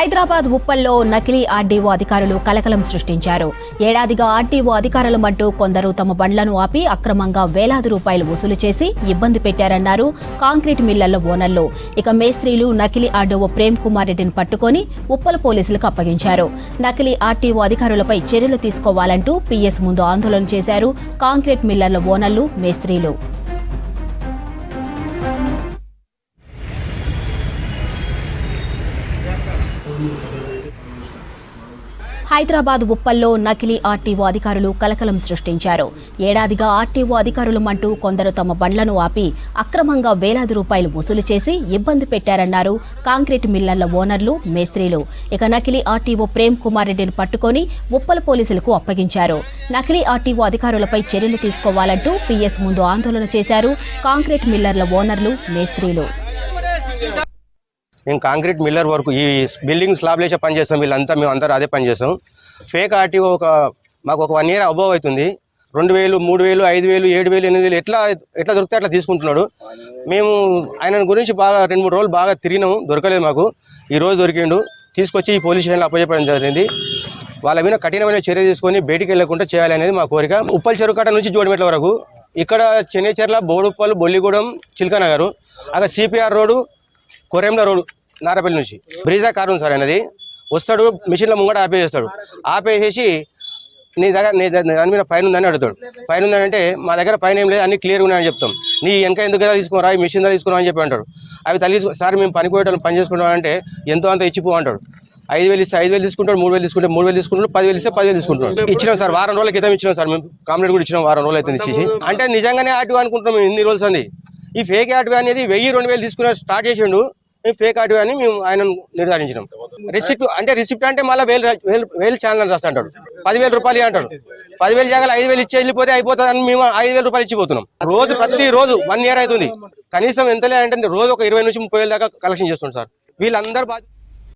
హైదరాబాద్ ఉప్పల్లో నకిలీ ఆర్డీఓ అధికారులు కలకలం సృష్టించారు. ఏడాదిగా ఆర్డీఓ అధికారులమంటూ కొందరు తమ బండ్లను ఆపి అక్రమంగా వేలాది రూపాయలు వసూలు చేసి ఇబ్బంది పెట్టారన్నారు కాంక్రీట్ మిల్లర్ల ఓనర్లు. ఇక మేస్త్రీలు నకిలీ ఆర్డీఓ ప్రేమ్ కుమార్ రెడ్డిని పట్టుకొని ఉప్పల్ పోలీసులకు అప్పగించారు. నకిలీ ఆర్టీఓ అధికారులపై చర్యలు తీసుకోవాలంటూ పీఎస్ ముందు ఆందోళన చేశారు కాంక్రీట్ మిల్లర్ల ఓనర్లు, మేస్త్రీలు. హైదరాబాద్ ఉప్పల్లో నకిలీ ఆర్టీఓ అధికారులు కలకలం సృష్టించారు. ఏడాదిగా ఆర్టీఓ అధికారులమంటూ కొందరు తమ బండ్లను ఆపి అక్రమంగా వేలాది రూపాయలు వసూలు చేసి ఇబ్బంది పెట్టారన్నారు కాంక్రీట్ మిల్లర్ల ఓనర్లు, మేస్త్రీలు. ఇక నకిలీ ఆర్టీఓ ప్రేమ్ కుమార్ రెడ్డిని పట్టుకొని ఉప్పల్ పోలీసులకు అప్పగించారు. నకిలీ ఆర్టీఓ అధికారులపై చర్యలు తీసుకోవాలంటూ పీఎస్ ముందు ఆందోళన చేశారు కాంక్రీట్ మిల్లర్ల ఓనర్లు, మేస్త్రీలు. మేము కాంక్రీట్ మిల్లర్ వరకు ఈ బిల్డింగ్ స్లాబ్లు వేసే పని చేస్తాం. మేము అందరూ అదే పని చేస్తాం. ఫేక్ ఆర్టీఓ మాకు ఒక 1 year అబోవ్ అవుతుంది. 2000, 3000, 5000, 7000, 8000 ఎట్లా దొరికితే అట్లా తీసుకుంటున్నాడు. మేము ఆయన గురించి బాగా 2-3 రోజులు బాగా తిరిగినాము, దొరకలేదు. మాకు ఈరోజు దొరికిండు. తీసుకొచ్చి ఈ పోలీస్ స్టేషన్లో అప్పచెప్పడం జరిగింది. వాళ్ళ మీద కఠినమైన చర్య తీసుకొని బయటికి వెళ్లకుండా చేయాలనేది మా కోరిక. ఉప్పల్ చెరుకట్ట నుంచి జోడిమెట్ల వరకు ఇక్కడ చెన్నైచెర్ల, బోడుప్పల్, బొల్లిగూడెం, చిల్కానగర్, అక్కడ సిపిఆర్ రోడ్డు, కొరెంల రోడ్డు, నారపల్లి నుంచి బ్రిజా కారు ఉంది సార్. అనేది వస్తాడు, మిషన్లో ముంగట ఆపేస్తాడు. ఆపేసేసి నీ దాని మీద ఫైన్ ఉందని అడుగుతాడు. ఫైన్ ఉందని అంటే మా దగ్గర ఫైన్ ఏం లేదు, అన్ని క్లియర్గా ఉన్నాయని చెప్తాం. నీ వెనక ఎందుకు తీసుకోరా, ఈ మిషన్ దగ్గర తీసుకురా అని చెప్పి అంటాడు. అవి తల్లి సార్ మేము పని పోయేటోళ్ళని పని చేసుకుంటాం అంటే ఎంతో అంత ఇచ్చిపో అంటాడు. 5000 ఇస్తే 5000 తీసుకుంటాడు, 3000 తీసుకుంటే 3000 తీసుకుంటాడు, 10,000 ఇస్తే 10,000 తీసుకుంటాడు. ఇచ్చినాం సార్, వారం రోజుల క్రితం ఇచ్చినాం సార్. మేము కాంప్లైంట్ కూడా ఇచ్చినాం, వారం రోజులు అయితే ఇచ్చేసి. అంటే నిజంగానే ఆర్టీఓ అనుకుంటున్నాం మేము ఇన్ని రోజులు అంది. ఈ ఫేక్ ఆర్టీఓ అనేది 1000-2000 తీసుకుని స్టార్ట్ చేసిండు. మేము ఫేక్ ఆర్టీఓ అని మేము ఆయన నిర్ధారించినాం. రిసిప్ట్ అంటే మళ్ళీ వేలు ఛానల్ రాస్తా అంటాడు. 10,000 రూపాయలు అంటాడు. 10,000 జాగాలు 5,000 ఇచ్చి వెళ్ళిపోతే అయిపోతుంది అని మేము 5,000 రూపాయలు ఇచ్చిపోతున్నాం. ప్రతిరోజు 1 year అవుతుంది. కనీసం ఎంతలే అంటే రోజు ఒక 20 నుంచి 30,000 దాకా కలెక్షన్ చేస్తున్నాం సార్. వీళ్ళందరూ